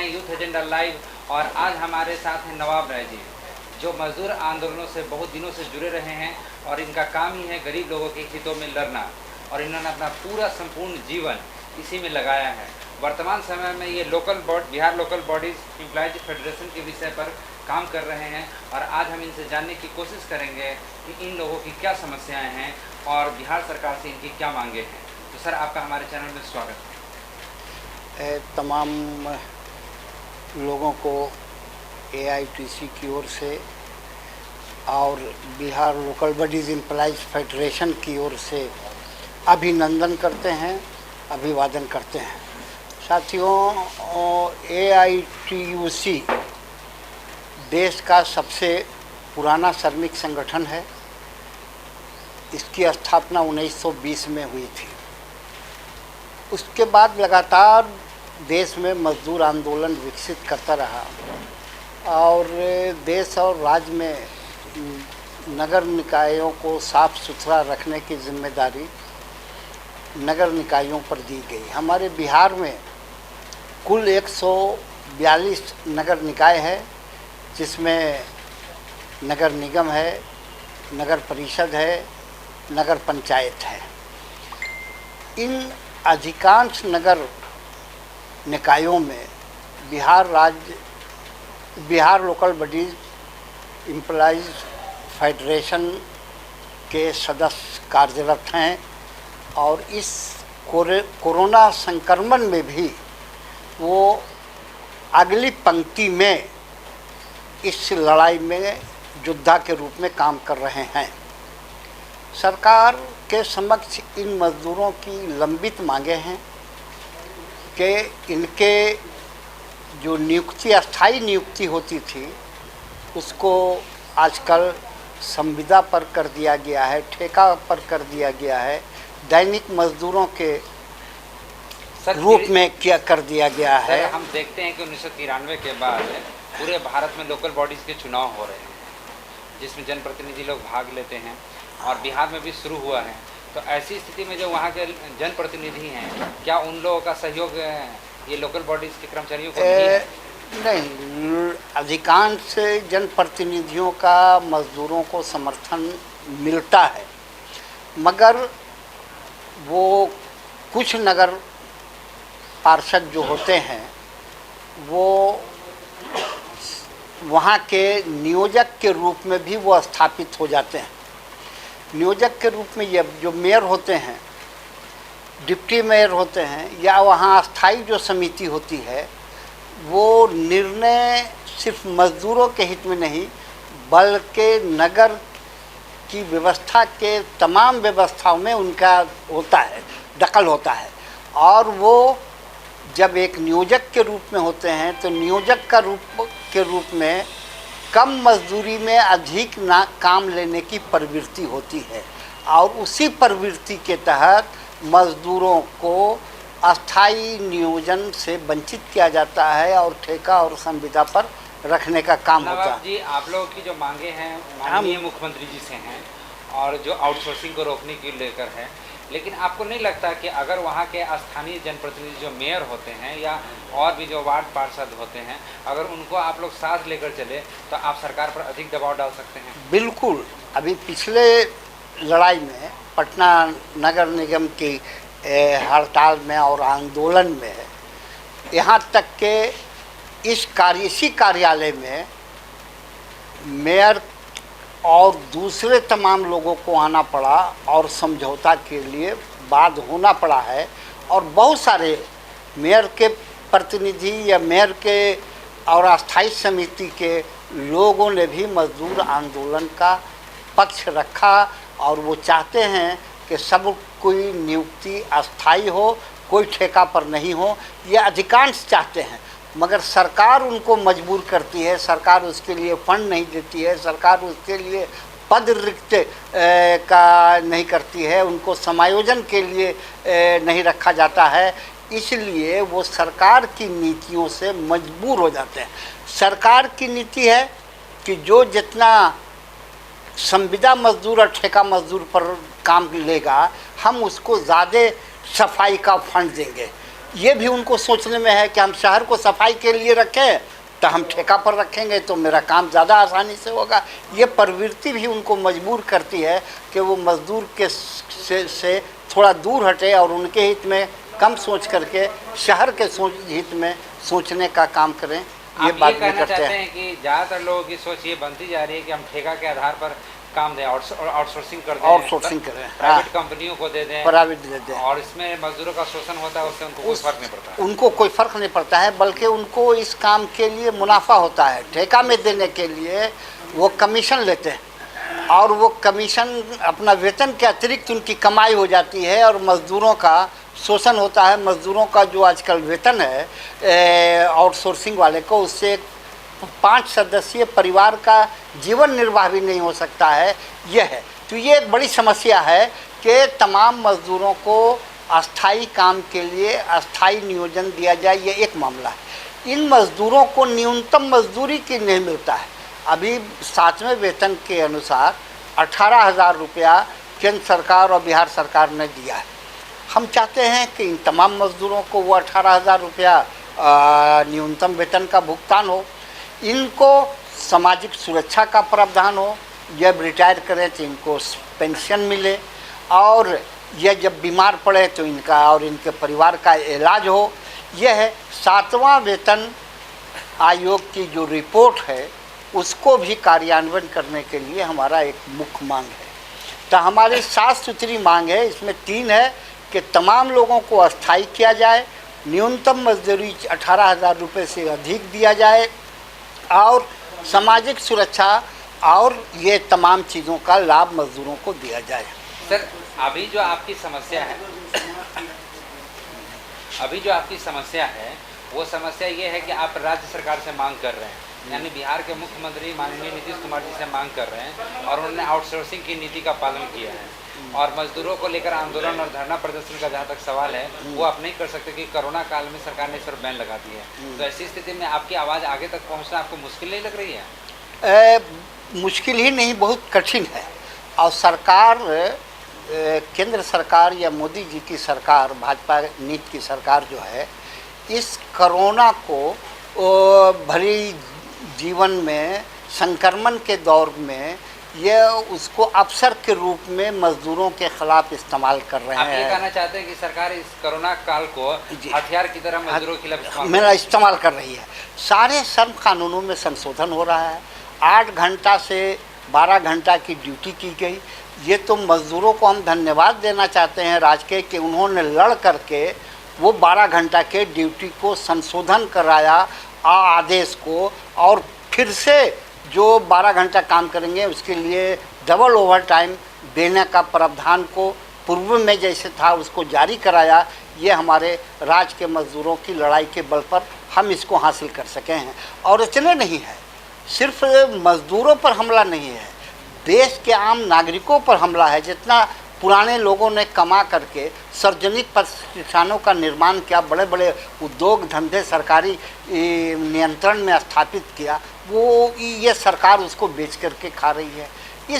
हैं youth agenda live और आज हमारे साथ हैं नवाब राय जी, जो मजदूर आंदोलनों से बहुत दिनों से जुड़े रहे हैं और इनका काम ही है गरीब लोगों के हितों में लड़ना और इन्होंने अपना पूरा संपूर्ण जीवन इसी में लगाया है। वर्तमान समय में ये Bihar local bodies employees federation के विषय पर काम कर रहे हैं और आज हम इनसे जानने की कोशिश करेंगे कि इन लोगों की क्या समस्याएं हैं और बिहार सरकार से इनकी क्या मांगे हैं। तो सर, आपका हमारे चैनल में स्वागत है। तमाम लोगों को AITC की ओर से और Bihar local bodies employees federation की ओर से अभिनंदन करते हैं, अभिवादन करते हैं। साथियों, AITUC देश का सबसे पुराना श्रमिक संगठन है। इसकी स्थापना 1920 में हुई थी। उसके बाद लगातार देश में मजदूर आंदोलन विकसित करता रहा और देश और राज्य में नगर निकायों को साफ सुथरा रखने की जिम्मेदारी नगर निकायों पर दी गई। हमारे बिहार में कुल 142 नगर निकाय है, जिसमें नगर निगम है, नगर परिषद है, नगर पंचायत है। इन अधिकांश नगर निकायों में Bihar local bodies employees federation के सदस्य कार्यरत हैं और इस कोरोना संक्रमण में भी वो अगली पंक्ति में इस लड़ाई में योद्धा के रूप में काम कर रहे हैं। सरकार के समक्ष इन मजदूरों की लंबित मांगे हैं कि इनके जो नियुक्ति अस्थाई नियुक्ति होती थी उसको आजकल संविदा पर कर दिया गया है, ठेका पर कर दिया गया है, दैनिक मजदूरों के रूप में क्या कर दिया गया है। हम देखते हैं कि 1993 के बाद पूरे भारत में लोकल बॉडीज़ के चुनाव हो रहे हैं, जिसमें जनप्रतिनिधि लोग भाग लेते हैं और बिहार में भी शुरू हुआ है। तो ऐसी स्थिति में जो वहाँ के जनप्रतिनिधि हैं, क्या उन लोगों का सहयोग ये लोकल बॉडीज़ के कर्मचारियों को नहीं, अधिकांश जनप्रतिनिधियों का मजदूरों को समर्थन मिलता है, मगर वो कुछ नगर पार्षद जो होते हैं वो वहाँ के नियोजक के रूप में भी वो स्थापित हो जाते हैं। नियोजक के रूप में ये जो मेयर होते हैं, डिप्टी मेयर होते हैं, या वहाँ अस्थाई जो समिति होती है, वो निर्णय सिर्फ मजदूरों के हित में नहीं बल्कि नगर की व्यवस्था के तमाम व्यवस्थाओं में उनका होता है, दखल होता है। और वो जब एक नियोजक के रूप में होते हैं तो नियोजक के रूप में कम मजदूरी में अधिक काम लेने की प्रवृत्ति होती है और उसी प्रवृत्ति के तहत मजदूरों को अस्थाई नियोजन से वंचित किया जाता है और ठेका और संविदा पर रखने का काम होता है। जी, आप लोगों की जो मांगे हैं माननीय मुख्यमंत्री जी से हैं और जो आउटसोर्सिंग को रोकने के लेकर है, लेकिन आपको नहीं लगता कि अगर वहाँ के स्थानीय जनप्रतिनिधि जो मेयर होते हैं या और भी जो वार्ड पार्षद होते हैं, अगर उनको आप लोग साथ लेकर चले तो आप सरकार पर अधिक दबाव डाल सकते हैं? बिल्कुल। अभी पिछले लड़ाई में पटना नगर निगम की हड़ताल में और आंदोलन में यहाँ तक के इसी कार्यालय में मेयर और दूसरे तमाम लोगों को आना पड़ा और समझौता के लिए बाध्य होना पड़ा है। और बहुत सारे मेयर के प्रतिनिधि या मेयर के और अस्थाई समिति के लोगों ने भी मजदूर आंदोलन का पक्ष रखा और वो चाहते हैं कि सब कोई नियुक्ति अस्थाई हो, कोई ठेका पर नहीं हो। ये अधिकांश चाहते हैं, मगर सरकार उनको मजबूर करती है, सरकार उसके लिए फंड नहीं देती है, सरकार उसके लिए पद रिक्त का नहीं करती है, उनको समायोजन के लिए नहीं रखा जाता है। इसलिए वो सरकार की नीतियों से मजबूर हो जाते हैं। सरकार की नीति है कि जो जितना संविदा मजदूर और ठेका मजदूर पर काम लेगा, हम उसको ज़्यादा सफाई का फंड देंगे। ये भी उनको सोचने में है कि हम शहर को सफाई के लिए रखें तो हम ठेका पर रखेंगे तो मेरा काम ज़्यादा आसानी से होगा। ये प्रवृत्ति भी उनको मजबूर करती है कि वो मजदूर के से थोड़ा दूर हटे और उनके हित में कम सोच करके शहर के हित में सोचने का काम करें। ये बात भी करते हैं कि ज़्यादातर लोगों की सोच ये बनती जा रही है कि हम ठेका के आधार पर काम दें, आउटसोर्सिंग कर दें, आउटसोर्सिंग करें, प्राइवेट कंपनियों को दे दें, प्राइवेट दे दें, और इसमें मजदूरों का शोषण होता है, उससे उनको कोई फर्क नहीं पड़ता। उनको कोई फर्क नहीं पड़ता है, बल्कि उनको इस काम के लिए मुनाफा होता है। ठेका में देने के लिए वो कमीशन लेते हैं और वो कमीशन अपना वेतन के अतिरिक्त उनकी कमाई हो जाती है और मजदूरों का शोषण होता है। मजदूरों का जो आजकल वेतन है आउटसोर्सिंग वाले को, उससे 5 सदस्यीय परिवार का जीवन निर्वाह भी नहीं हो सकता है। यह है तो ये एक बड़ी समस्या है कि तमाम मजदूरों को अस्थाई काम के लिए अस्थाई नियोजन दिया जाए, ये एक मामला है। इन मजदूरों को न्यूनतम मजदूरी की नहीं मिलता है। अभी 7वें वेतन के अनुसार 18,000 रुपया केंद्र सरकार और बिहार सरकार ने दिया है। हम चाहते हैं कि इन तमाम मजदूरों को वो 18,000 रुपया न्यूनतम वेतन का भुगतान हो, इनको सामाजिक सुरक्षा का प्रावधान हो, जब रिटायर करें तो इनको पेंशन मिले, और यह जब बीमार पड़े तो इनका और इनके परिवार का इलाज हो। यह है 7वां वेतन आयोग की जो रिपोर्ट है उसको भी कार्यान्वयन करने के लिए हमारा एक मुख्य मांग है। तो हमारी साफ सुथरी मांग है, इसमें 3 है कि तमाम लोगों को अस्थाई किया जाए, न्यूनतम मजदूरी 18,000 रुपये से अधिक दिया जाए, और सामाजिक सुरक्षा और ये तमाम चीज़ों का लाभ मजदूरों को दिया जाए। सर, अभी जो आपकी समस्या है वो समस्या ये है कि आप राज्य सरकार से मांग कर रहे हैं, यानी बिहार के मुख्यमंत्री माननीय नीतीश कुमार जी से मांग कर रहे हैं, और उन्होंने आउटसोर्सिंग की नीति का पालन किया है, और मजदूरों को लेकर आंदोलन और धरना प्रदर्शन का जहाँ तक सवाल है वो आप नहीं कर सकते कि कोरोना काल में सरकार ने इस पर बैन लगा दी है। तो ऐसी स्थिति में आपकी आवाज़ आगे तक पहुँचना आपको मुश्किल नहीं लग रही है? मुश्किल ही नहीं, बहुत कठिन है। और सरकार, केंद्र सरकार या मोदी जी की सरकार, भाजपा नीति की सरकार जो है, इस कोरोना को भरी जीवन में संक्रमण के दौर में ये उसको अवसर के रूप में मजदूरों के खिलाफ इस्तेमाल कर रहे हैं। आप ये कहना चाहते हैं कि सरकार इस कोरोना काल को हथियार की तरह मजदूरों के खिलाफ इस्तेमाल कर रही है। सारे श्रम कानूनों में संशोधन हो रहा है, 8 घंटा से 12 घंटा की ड्यूटी की गई। ये तो मजदूरों को हम धन्यवाद देना चाहते हैं राज्य के कि उन्होंने लड़ करके वो 12 घंटा के ड्यूटी को संशोधन कराया आदेश को, और फिर से जो 12 घंटा काम करेंगे उसके लिए डबल ओवर टाइम देने का प्रावधान को पूर्व में जैसे था उसको जारी कराया। ये हमारे राज्य के मजदूरों की लड़ाई के बल पर हम इसको हासिल कर सके हैं। और इतने नहीं है, सिर्फ मजदूरों पर हमला नहीं है, देश के आम नागरिकों पर हमला है। जितना पुराने लोगों ने कमा करके सार्वजनिक प्रतिष्ठानों का निर्माण किया, बड़े बड़े उद्योग धंधे सरकारी नियंत्रण में स्थापित किया, वो ये सरकार उसको बेच करके खा रही है। ये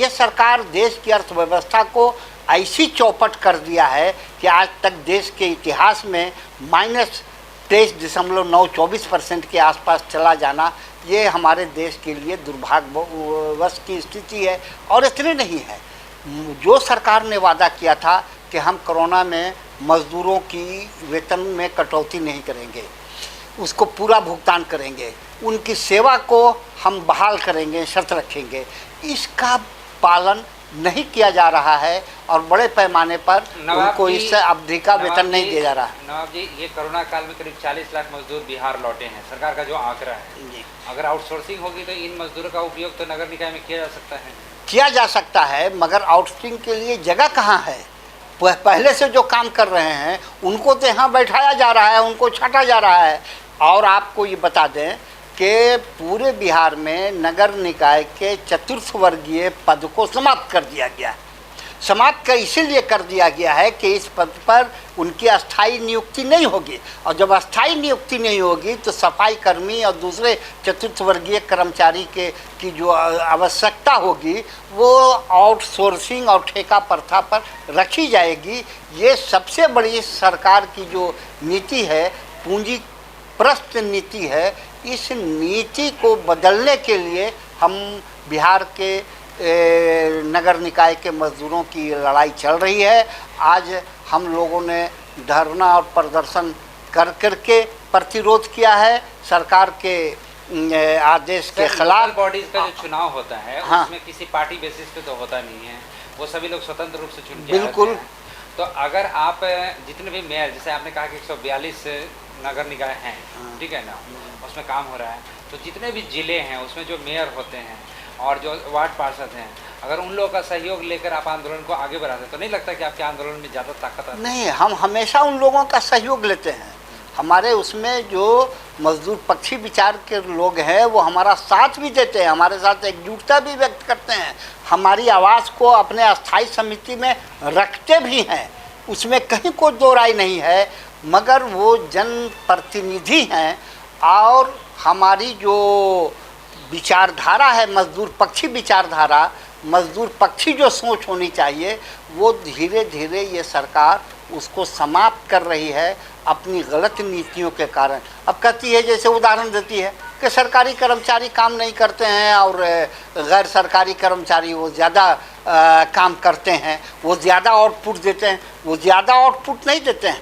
सरकार देश की अर्थव्यवस्था को ऐसी चौपट कर दिया है कि आज तक देश के इतिहास में -23.924% के आसपास चला जाना ये हमारे देश के लिए दुर्भाग्यवश की स्थिति है। और इतने नहीं है, जो सरकार ने वादा किया था कि हम कोरोना में मजदूरों की वेतन में कटौती नहीं करेंगे, उसको पूरा भुगतान करेंगे, उनकी सेवा को हम बहाल करेंगे, शर्त रखेंगे, इसका पालन नहीं किया जा रहा है और बड़े पैमाने पर उनको इस अवधि का वेतन नहीं दिया जा रहा है। नवाब जी, ये कोरोना काल में करीब 40 लाख मजदूर बिहार लौटे हैं, सरकार का जो आंकड़ा है। अगर आउटसोर्सिंग होगी तो इन मजदूरों का उपयोग तो नगर निकाय में किया जा सकता है? किया जा सकता है, मगर आउटसोर्सिंग के लिए जगह कहाँ है? पहले से जो काम कर रहे हैं उनको तो यहाँ बैठाया जा रहा है, उनको छाटा जा रहा है। और आपको ये बता दें कि पूरे बिहार में नगर निकाय के 4th वर्गीय पद को समाप्त कर दिया गया। समाप्त कर इसीलिए कर दिया गया है कि इस पद पर उनकी अस्थायी नियुक्ति नहीं होगी, और जब अस्थायी नियुक्ति नहीं होगी तो सफाई कर्मी और दूसरे चतुर्थ वर्गीय कर्मचारी की जो आवश्यकता होगी वो आउटसोर्सिंग और ठेका प्रथा पर रखी जाएगी। ये सबसे बड़ी सरकार की जो नीति है, पूंजी प्रस्त नीति है, इस नीति को बदलने के लिए हम बिहार के नगर निकाय के मजदूरों की लड़ाई चल रही है। आज हम लोगों ने धरना और प्रदर्शन करके प्रतिरोध किया है सरकार के आदेश के खिलाफ। बॉडीज का जो चुनाव होता है, हाँ, उसमें किसी पार्टी बेसिस पे तो होता नहीं है, वो सभी लोग स्वतंत्र रूप से चुन के बिल्कुल। आते हैं। तो अगर आप जितने भी मेयर, जैसे आपने कहा कि 142 नगर निकाय हैं, ठीक है ना, उसमें काम हो रहा है, तो जितने भी जिले हैं उसमें जो मेयर होते हैं और जो वार्ड पार्षद हैं, अगर उन लोगों का सहयोग लेकर आप आंदोलन को आगे बढ़ाते तो नहीं लगता कि आपके आंदोलन में ज़्यादा ताकत आती? नहीं, हम हमेशा उन लोगों का सहयोग लेते हैं। हमारे उसमें जो मजदूर पक्षी विचार के लोग हैं वो हमारा साथ भी देते हैं, हमारे साथ एकजुटता भी व्यक्त करते हैं, हमारी आवाज़ को अपने अस्थाई समिति में रखते भी हैं, उसमें कहीं कोई दो राय नहीं है। मगर वो जनप्रतिनिधि हैं और हमारी जो विचारधारा है, मजदूर पक्षी विचारधारा, मजदूर पक्षी जो सोच होनी चाहिए, वो धीरे धीरे ये सरकार उसको समाप्त कर रही है अपनी गलत नीतियों के कारण। अब कहती है, जैसे उदाहरण देती है कि सरकारी कर्मचारी काम नहीं करते हैं और गैर सरकारी कर्मचारी वो ज़्यादा काम करते हैं, वो ज़्यादा आउटपुट देते हैं। वो ज़्यादा आउटपुट नहीं देते हैं।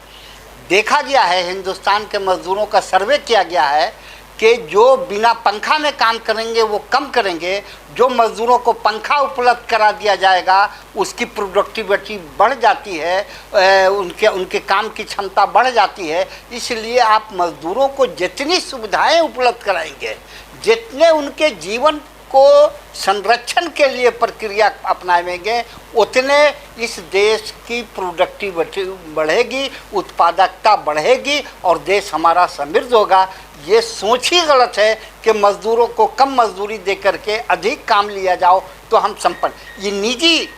देखा गया है, हिंदुस्तान के मजदूरों का सर्वे किया गया है कि जो बिना पंखा में काम करेंगे वो कम करेंगे, जो मज़दूरों को पंखा उपलब्ध करा दिया जाएगा उसकी प्रोडक्टिविटी बढ़ जाती है, उनके काम की क्षमता बढ़ जाती है। इसलिए आप मज़दूरों को जितनी सुविधाएं उपलब्ध कराएंगे, जितने उनके जीवन को संरक्षण के लिए प्रक्रिया अपनाएंगे, उतने इस देश की प्रोडक्टिविटी बढ़ेगी, उत्पादकता बढ़ेगी और देश हमारा समृद्ध होगा। ये सोच ही गलत है कि मज़दूरों को कम मजदूरी दे करके अधिक काम लिया जाओ तो हम संपन्न। ये निजी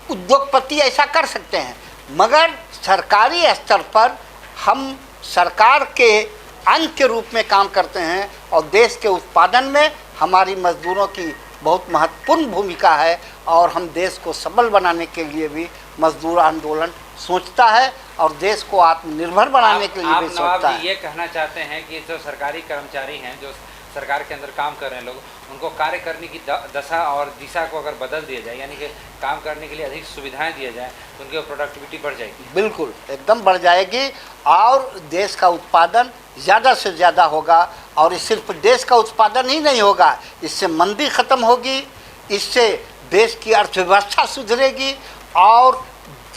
उद्योगपति ऐसा कर सकते हैं, मगर सरकारी स्तर पर हम सरकार के अंग के रूप में काम करते हैं और देश के उत्पादन में हमारी मज़दूरों की बहुत महत्वपूर्ण भूमिका है और हम देश को सबल बनाने के लिए भी मजदूर आंदोलन सोचता है और देश को आत्मनिर्भर बनाने के लिए भी सोचता है। ये कहना चाहते हैं कि जो सरकारी कर्मचारी हैं, जो सरकार के अंदर काम कर रहे हैं लोग, उनको कार्य करने की दशा और दिशा को अगर बदल दिया जाए, यानी कि काम करने के लिए अधिक सुविधाएं दिया जाए, तो उनकी प्रोडक्टिविटी बढ़ जाएगी। बिल्कुल, एकदम बढ़ जाएगी और देश का उत्पादन ज़्यादा से ज़्यादा होगा। और इस सिर्फ देश का उत्पादन ही नहीं होगा, इससे मंदी ख़त्म होगी, इससे देश की अर्थव्यवस्था सुधरेगी और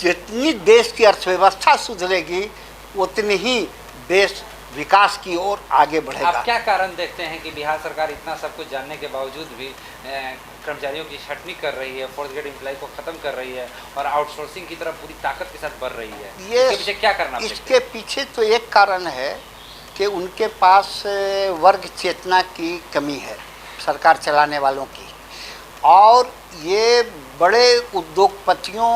जितनी देश की अर्थव्यवस्था सुधरेगी उतनी ही देश विकास की ओर आगे बढ़ेगा। आप क्या कारण देखते हैं कि बिहार सरकार इतना सब कुछ जानने के बावजूद भी कर्मचारियों की छटनी कर रही है, फोर्थ ग्रेड एम्प्लॉय को ख़त्म कर रही है और आउटसोर्सिंग की तरफ पूरी ताकत के साथ बढ़ रही है? इसके पीछे क्या करना? इसके पीछे तो एक कारण है कि उनके पास वर्ग चेतना की कमी है सरकार चलाने वालों की, और ये बड़े उद्योगपतियों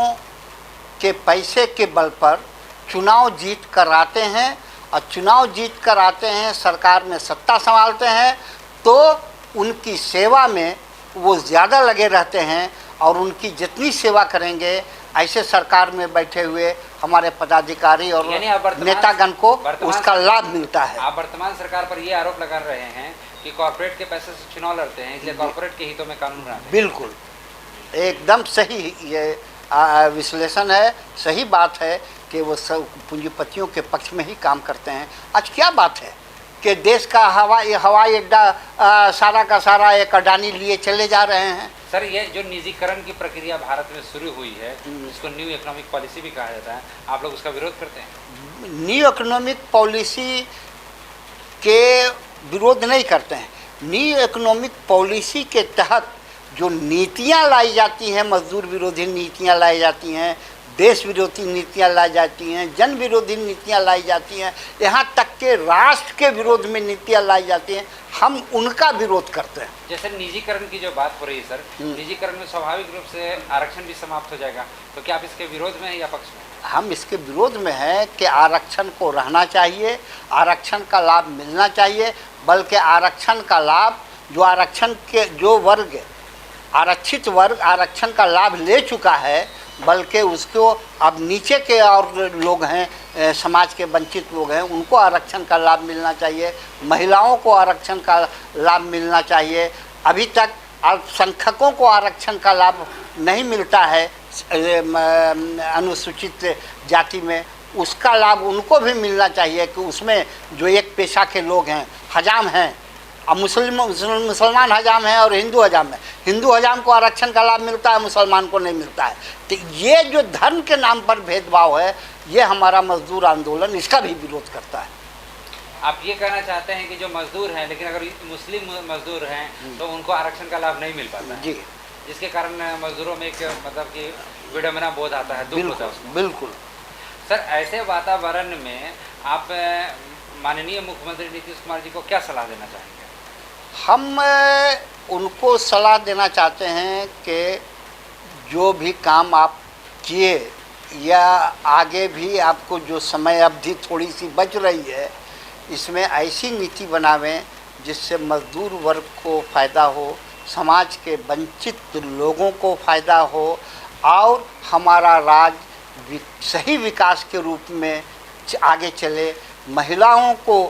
के पैसे के बल पर चुनाव जीत कर आते हैं और चुनाव जीत कर आते हैं, सरकार में सत्ता संभालते हैं, तो उनकी सेवा में वो ज़्यादा लगे रहते हैं और उनकी जितनी सेवा करेंगे, ऐसे सरकार में बैठे हुए हमारे पदाधिकारी और नेतागण को उसका लाभ मिलता है। आप वर्तमान सरकार पर ये आरोप लगा रहे हैं कि कॉर्पोरेट के पैसे से चुनाव लड़ते हैं, इसलिए कॉर्पोरेट के हितों में कानून बनाते हैं। बिल्कुल, एकदम सही ये विश्लेषण है, सही बात है कि वो सब पूंजीपतियों के पक्ष में ही काम करते हैं। आज क्या बात है कि देश का हवाई अड्डा सारा का सारा एक अडानी लिए चले जा रहे हैं। सर, ये जो निजीकरण की प्रक्रिया भारत में शुरू हुई है, इसको न्यू इकोनॉमिक पॉलिसी भी कहा जाता है, आप लोग उसका विरोध करते हैं? न्यू इकोनॉमिक पॉलिसी के विरोध नहीं करते हैं। न्यू इकोनॉमिक पॉलिसी के तहत जो नीतियां लाई जाती हैं, मजदूर विरोधी नीतियां लाई जाती हैं, देश विरोधी नीतियाँ लाई जाती हैं, जन विरोधी नीतियाँ लाई जाती हैं, यहाँ तक के राष्ट्र के विरोध में नीतियाँ लाई जाती हैं, हम उनका विरोध करते हैं। जैसे निजीकरण की जो बात हो रही है सर, निजीकरण में स्वाभाविक रूप से आरक्षण भी समाप्त हो जाएगा, तो क्या आप इसके विरोध में हैं या पक्ष में? हम इसके विरोध में हैं कि आरक्षण को रहना चाहिए, आरक्षण का लाभ मिलना चाहिए, बल्कि आरक्षण का लाभ जो आरक्षण के जो वर्ग आरक्षित वर्ग आरक्षण का लाभ ले चुका है, बल्कि उसको अब नीचे के और लोग हैं, समाज के वंचित लोग हैं, उनको आरक्षण का लाभ मिलना चाहिए, महिलाओं को आरक्षण का लाभ मिलना चाहिए। अभी तक अल्पसंख्यकों को आरक्षण का लाभ नहीं मिलता है अनुसूचित जाति में, उसका लाभ उनको भी मिलना चाहिए कि उसमें जो एक पेशा के लोग हैं, हजाम हैं, अब मुसलमान हजाम है और हिंदू हजाम है, हिंदू हजाम को आरक्षण का लाभ मिलता है, मुसलमान को नहीं मिलता है। तो ये जो धर्म के नाम पर भेदभाव है, ये हमारा मजदूर आंदोलन इसका भी विरोध करता है। आप ये कहना चाहते हैं कि जो मजदूर हैं, लेकिन अगर मुस्लिम मजदूर हैं तो उनको आरक्षण का लाभ नहीं मिल पाता है, जी, जिसके कारण मजदूरों में एक मतलब कि विडंबना बोध आता है, दुख होता है उसमें। बिल्कुल सर, ऐसे वातावरण में आप माननीय मुख्यमंत्री नीतीश कुमार जी को क्या सलाह देना चाहेंगे? हम उनको सलाह देना चाहते हैं कि जो भी काम आप किए या आगे भी आपको जो समय अवधि थोड़ी सी बच रही है, इसमें ऐसी नीति बनावें जिससे मजदूर वर्ग को फ़ायदा हो, समाज के वंचित लोगों को फ़ायदा हो और हमारा राज्य सही विकास के रूप में आगे चले, महिलाओं को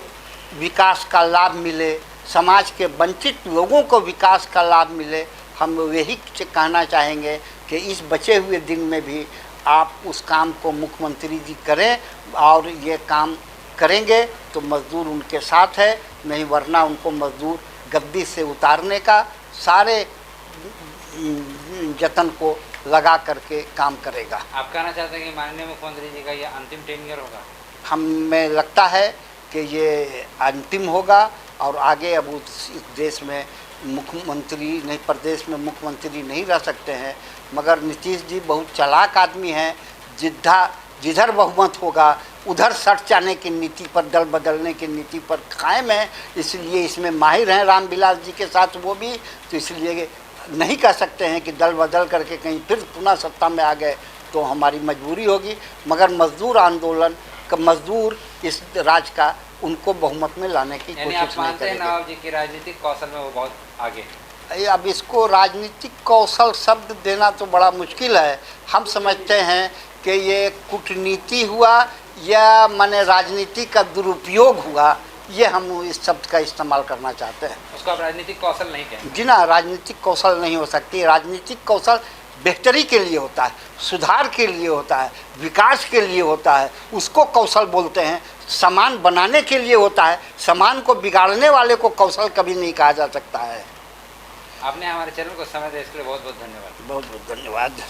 विकास का लाभ मिले, समाज के वंचित लोगों को विकास का लाभ मिले। हम यही कहना चाहेंगे कि इस बचे हुए दिन में भी आप उस काम को मुख्यमंत्री जी करें, और ये काम करेंगे तो मजदूर उनके साथ है, नहीं वरना उनको मजदूर गद्दी से उतारने का सारे जतन को लगा करके काम करेगा। आप कहना चाहते हैं कि माननीय मुख्यमंत्री जी का ये अंतिम टेन्योर होगा? हमें लगता है कि ये अंतिम होगा और आगे अब इस देश में मुख्यमंत्री नहीं, प्रदेश में मुख्यमंत्री नहीं रह सकते हैं, मगर नीतीश जी बहुत चालाक आदमी हैं, जिधर बहुमत होगा उधर सट जाने की नीति पर, दल बदलने की नीति पर कायम है, इसलिए इसमें माहिर हैं रामविलास जी के साथ वो भी, तो इसलिए नहीं कह सकते हैं कि दल बदल करके कहीं फिर पुनः सत्ता में आ गए तो हमारी मजबूरी होगी, मगर मजदूर आंदोलन का, मजदूर इस राज का, उनको बहुमत में लाने की कोशिश नहीं करेंगे। मानते हैं नवाब जी की राजनीतिक कौशल में वो बहुत आगे है? अब इसको राजनीतिक कौशल शब्द देना तो बड़ा मुश्किल है। हम समझते हैं कि ये कूटनीति हुआ या माने राजनीति का दुरुपयोग हुआ, ये हम इस शब्द का इस्तेमाल करना चाहते हैं। उसको आप राजनीतिक कौशल नहीं कहेंगे? जी ना, राजनीतिक कौशल नहीं हो सकती। राजनीतिक कौशल बेहतरी के लिए होता है, सुधार के लिए होता है, विकास के लिए होता है, उसको कौशल बोलते हैं। सामान बनाने के लिए होता है, सामान को बिगाड़ने वाले को कौशल कभी नहीं कहा जा सकता है। आपने हमारे चैनल को समय दिया, इसके लिए बहुत बहुत धन्यवाद। बहुत बहुत धन्यवाद।